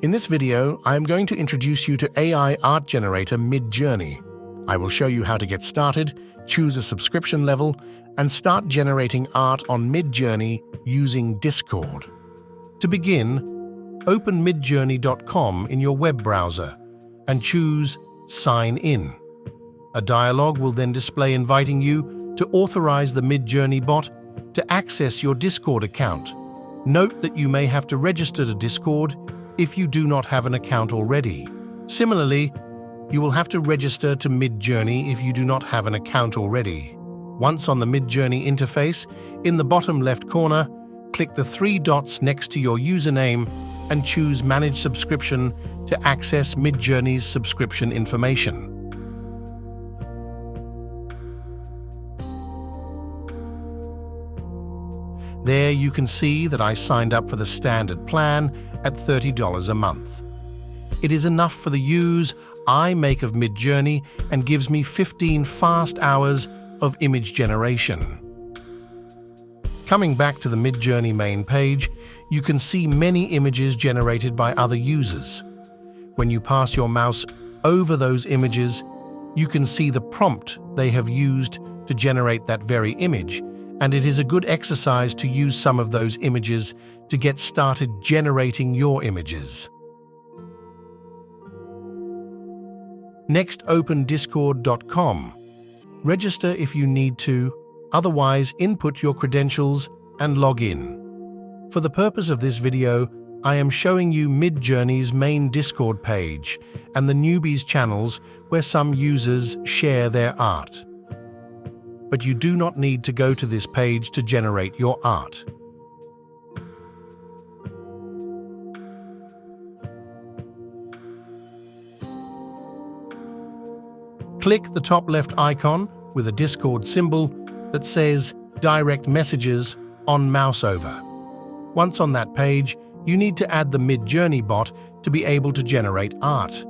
In this video, I am going to introduce you to AI art generator Midjourney. I will show you how to get started, choose a subscription level, and start generating art on Midjourney using Discord. To begin, open midjourney.com in your web browser and choose Sign In. A dialog will then display inviting you to authorize the Midjourney bot to access your Discord account. Note that you may have to register to Discord if you do not have an account already. Similarly, you will have to register to Midjourney if you do not have an account already. Once on the Midjourney interface, in the bottom left corner, click the three dots next to your username and choose Manage Subscription to access Midjourney's subscription information. There you can see that I signed up for the standard plan at $30 a month. It is enough for the use I make of Midjourney and gives me 15 fast hours of image generation. Coming back to the Midjourney main page, you can see many images generated by other users. When you pass your mouse over those images, you can see the prompt they have used to generate that very image, and it is a good exercise to use some of those images to get started generating your images. Next, open discord.com. Register if you need to, otherwise input your credentials and log in. For the purpose of this video, I am showing you Midjourney's main Discord page and the newbies channels where some users share their art. But you do not need to go to this page to generate your art. Click the top left icon with a Discord symbol that says Direct Messages on mouse over. Once on that page, you need to add the Midjourney bot to be able to generate art.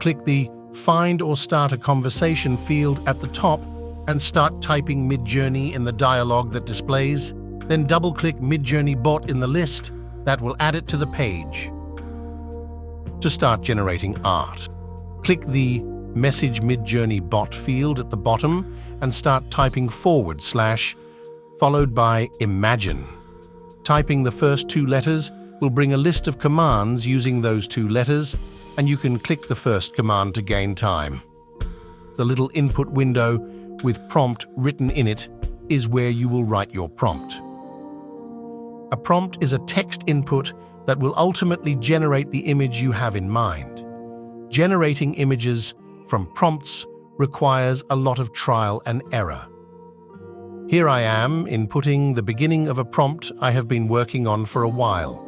Click the Find or Start a Conversation field at the top and start typing Midjourney in the dialog that displays. Then double-click Midjourney bot in the list. That will add it to the page. To start generating art, click the Message Midjourney bot field at the bottom and start typing / followed by Imagine. Typing the first two letters will bring a list of commands using those two letters, and you can click the first command to gain time. The little input window with prompt written in it is where you will write your prompt. A prompt is a text input that will ultimately generate the image you have in mind. Generating images from prompts requires a lot of trial and error. Here I am inputting the beginning of a prompt I have been working on for a while.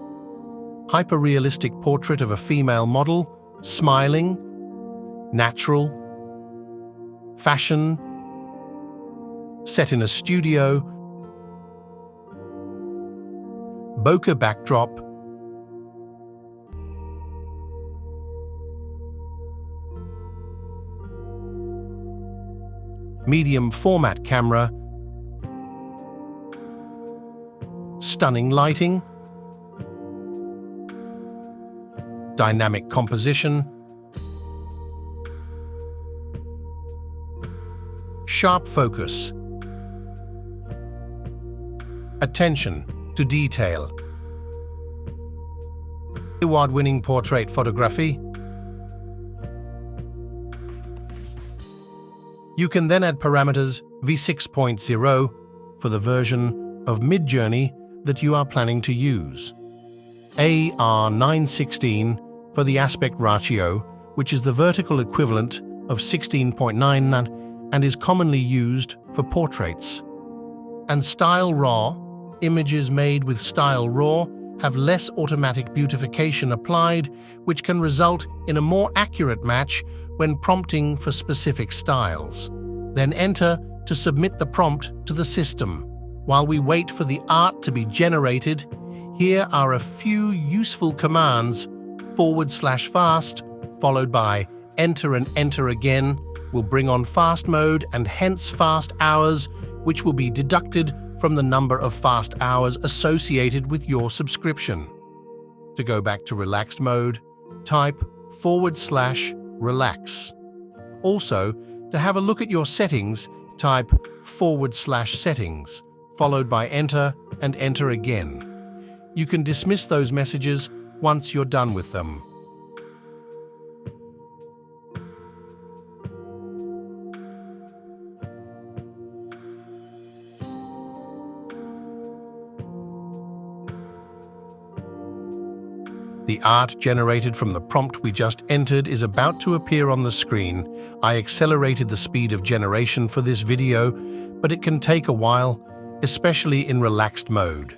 Hyperrealistic portrait of a female model, smiling, natural, fashion, set in a studio, bokeh backdrop, medium format camera, stunning lighting, dynamic composition, sharp focus, attention to detail, award-winning portrait photography. You can then add parameters v6.0 for the version of Midjourney that you are planning to use, AR916 for the aspect ratio, which is the vertical equivalent of 16.9 and is commonly used for portraits, and Style Raw. Images made with Style Raw have less automatic beautification applied, which can result in a more accurate match when prompting for specific styles. Then enter to submit the prompt to the system. While we wait for the art to be generated, here are a few useful commands: /fast, followed by enter and enter again, will bring on fast mode and hence fast hours, which will be deducted from the number of fast hours associated with your subscription. To go back to relaxed mode, type /relax. Also, to have a look at your settings, type /settings, followed by enter and enter again. You can dismiss those messages once you're done with them. The art generated from the prompt we just entered is about to appear on the screen. I accelerated the speed of generation for this video, but it can take a while, especially in relaxed mode.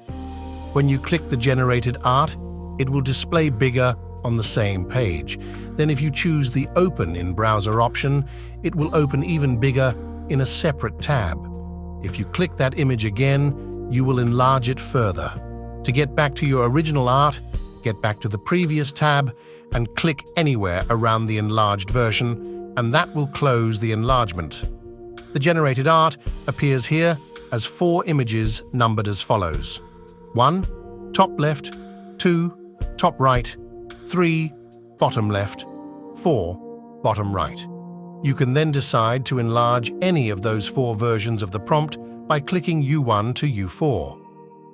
When you click the generated art, it will display bigger on the same page. Then if you choose the Open in Browser option, it will open even bigger in a separate tab. If you click that image again, you will enlarge it further. To get back to your original art, get back to the previous tab and click anywhere around the enlarged version, and that will close the enlargement. The generated art appears here as 4 images numbered as follows: 1, top left, 2, top right, 3, bottom left, 4, bottom right. You can then decide to enlarge any of those 4 versions of the prompt by clicking U1 to U4.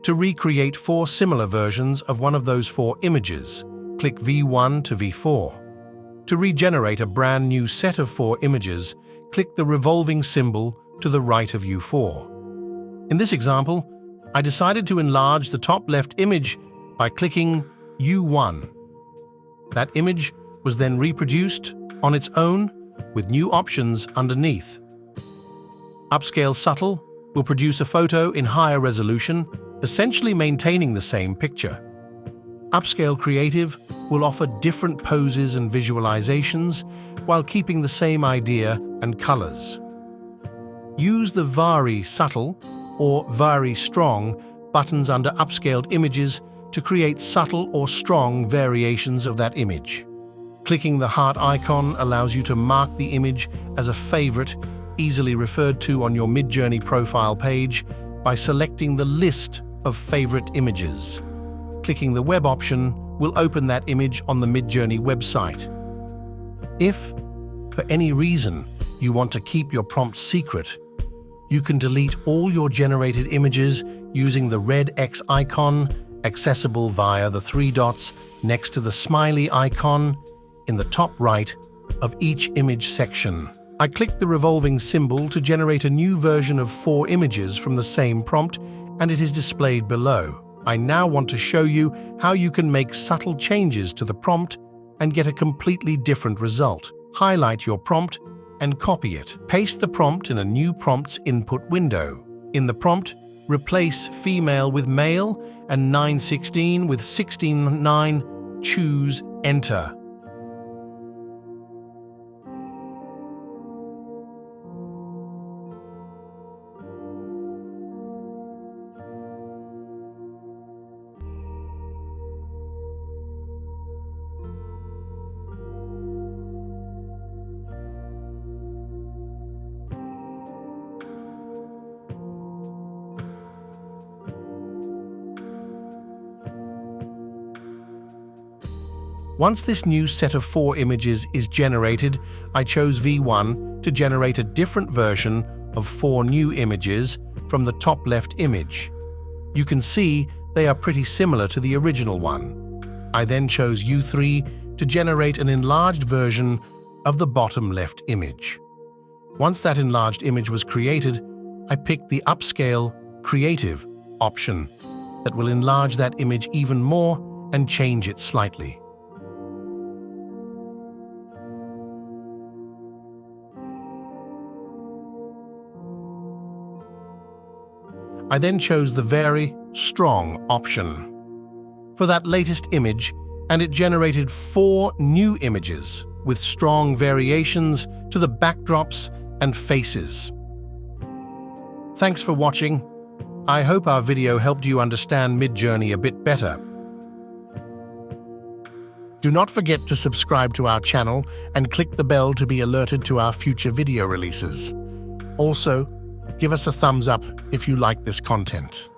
To recreate 4 similar versions of one of those 4 images, click V1 to V4. To regenerate a brand new set of 4 images, click the revolving symbol to the right of U4. In this example, I decided to enlarge the top left image by clicking U1. That image was then reproduced on its own with new options underneath. Upscale Subtle will produce a photo in higher resolution, essentially maintaining the same picture. Upscale Creative will offer different poses and visualizations while keeping the same idea and colors. Use the Vary Subtle or Vary Strong buttons under upscaled images to create subtle or strong variations of that image. Clicking the heart icon allows you to mark the image as a favorite, easily referred to on your Midjourney profile page by selecting the list of favorite images. Clicking the web option will open that image on the Midjourney website. If, for any reason, you want to keep your prompt secret, you can delete all your generated images using the red X icon, accessible via the 3 dots next to the smiley icon in the top right of each image section. I clicked the revolving symbol to generate a new version of 4 images from the same prompt, and it is displayed below. I now want to show you how you can make subtle changes to the prompt and get a completely different result. Highlight your prompt and copy it. Paste the prompt in a new prompts input window. In the prompt, replace female with male and 916 with 16:9. Choose Enter. Once this new set of 4 images is generated, I chose V1 to generate a different version of 4 new images from the top left image. You can see they are pretty similar to the original one. I then chose U3 to generate an enlarged version of the bottom left image. Once that enlarged image was created, I picked the Upscale Creative option that will enlarge that image even more and change it slightly. I then chose the Vary Strong option for that latest image, and it generated 4 new images with strong variations to the backdrops and faces. Thanks for watching. I hope our video helped you understand Midjourney a bit better. Do not forget to subscribe to our channel and click the bell to be alerted to our future video releases. Also, give us a thumbs up if you like this content.